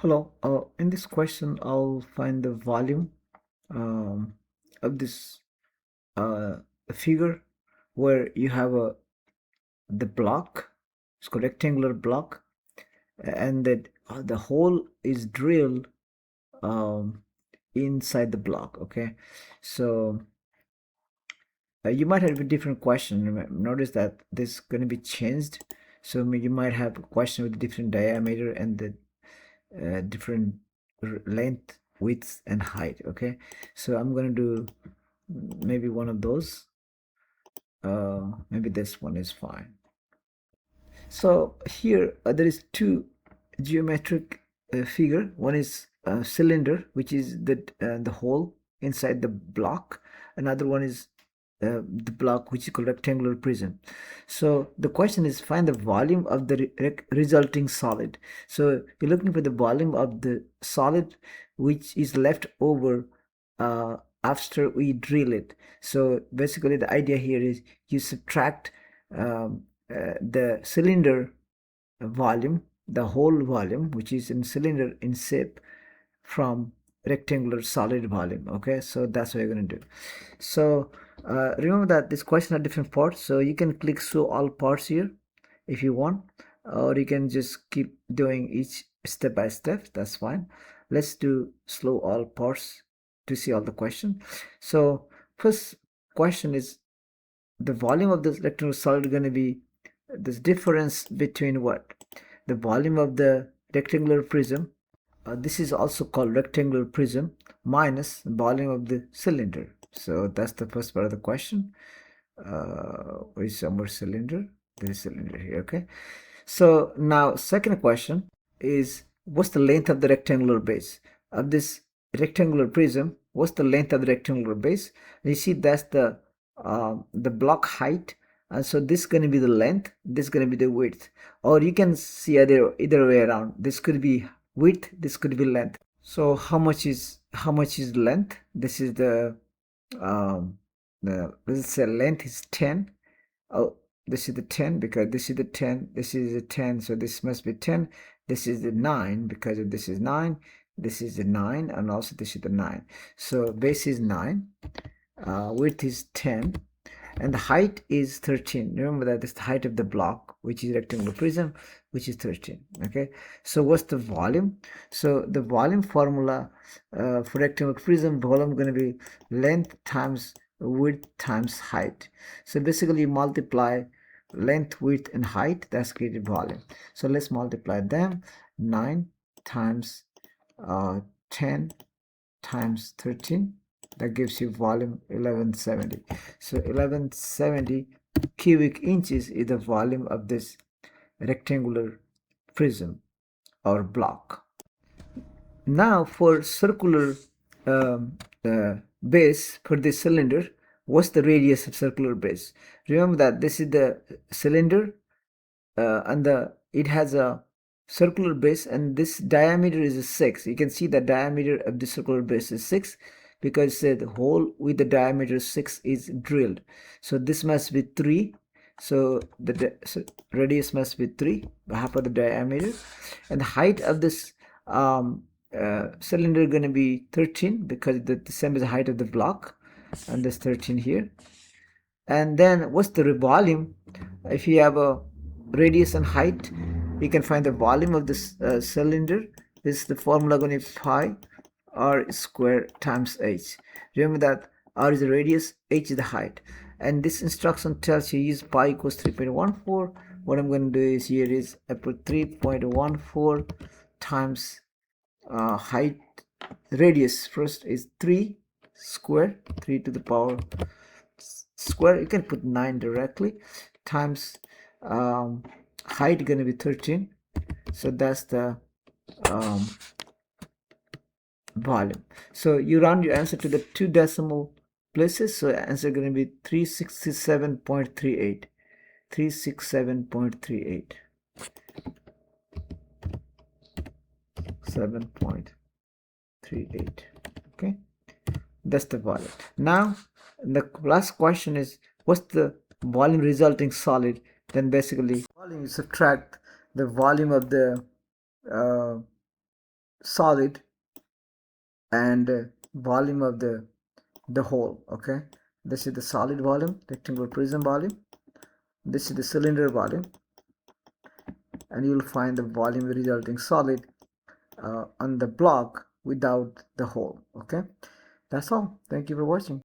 Hello. In this question, I'll find the volume um, of this uh, figure where you have the block, it's a rectangular block, and that the hole is drilled um, inside the block. Okay, so you might have a different question. Notice that this is going to be changed. So you might have a question with different diameter and the different length, width, and height. Okay, so I'm gonna do maybe one of those. Maybe this one is fine. So here there is two geometric figure. One is a cylinder, which is the hole inside the block. Another one is the block, which is called rectangular prism. So the question is find the volume of the resulting solid. So you're looking for the volume of the solid which is left over after we drill it. So basically the idea here is you subtract um, the cylinder volume, the whole volume, which is in cylinder in shape, from rectangular solid volume. Okay, so that's what you're going to do. So remember that this question are different parts, so you can click show all parts here if you want, or you can just keep doing each step by step. That's fine. Let's do slow all parts to see all the question. So first question is the volume of this rectangular solid going to be this difference between what? The volume of the rectangular prism, this is also called rectangular prism, minus the volume of the cylinder. So that's the first part of the question. Where is somewhere cylinder? There is cylinder here. Okay. So now second question is what's the length of the rectangular base of this rectangular prism? What's the length of the rectangular base? And you see that's the block height, and so this is going to be the length, this is going to be the width, or you can see either way around. This could be width, this could be length. So how much is length? This is um let's say length is 10. Oh, this is the 10 because this is the 10, this is the 10, so this must be 10. This is the 9 because this is 9, this is the 9, and also this is the 9. So base is 9, width is 10, and the height is 13. Remember that is the height of the block, which is rectangular prism, which is 13. Okay, so what's the volume? So the volume formula for rectangular prism, volume going to be length times width times height. So basically you multiply length, width, and height, that's created volume. So let's multiply them. 9 times 10 times 13, that gives you volume 1170. So 1170 cubic inches is the volume of this rectangular prism or block. Now for circular um, base for this cylinder, what's the radius of circular base? Remember that this is the cylinder, and it has a circular base, and this diameter is a 6. You can see the diameter of the circular base is 6 because the hole with the diameter 6 is drilled. So this must be 3. So so radius must be 3, half of the diameter, and the height of this cylinder going to be 13 because the same as the height of the block, and there's 13 here. And then what's the volume? If you have a radius and height, you can find the volume of this cylinder. This is the formula going to be pi r square times h. Remember that r is the radius, h is the height, and this instruction tells you use pi equals 3.14. What I'm going to do is here is I put 3.14 times height, radius first is 3 square, 3 to the power square, you can put 9 directly, times height going to be 13. So that's the um, volume. So you round your answer to the 2 decimal places, so answer going to be 367.38. 367.38. 7.38. Okay, that's the volume. Now the last question is what's the volume resulting solid? Then basically volume, you subtract the volume of the uh, solid and volume of the hole. Okay, this is the solid volume, rectangular prism volume. This is the cylinder volume, and you'll find the volume resulting solid on the block without the hole. Okay, that's all. Thank you for watching.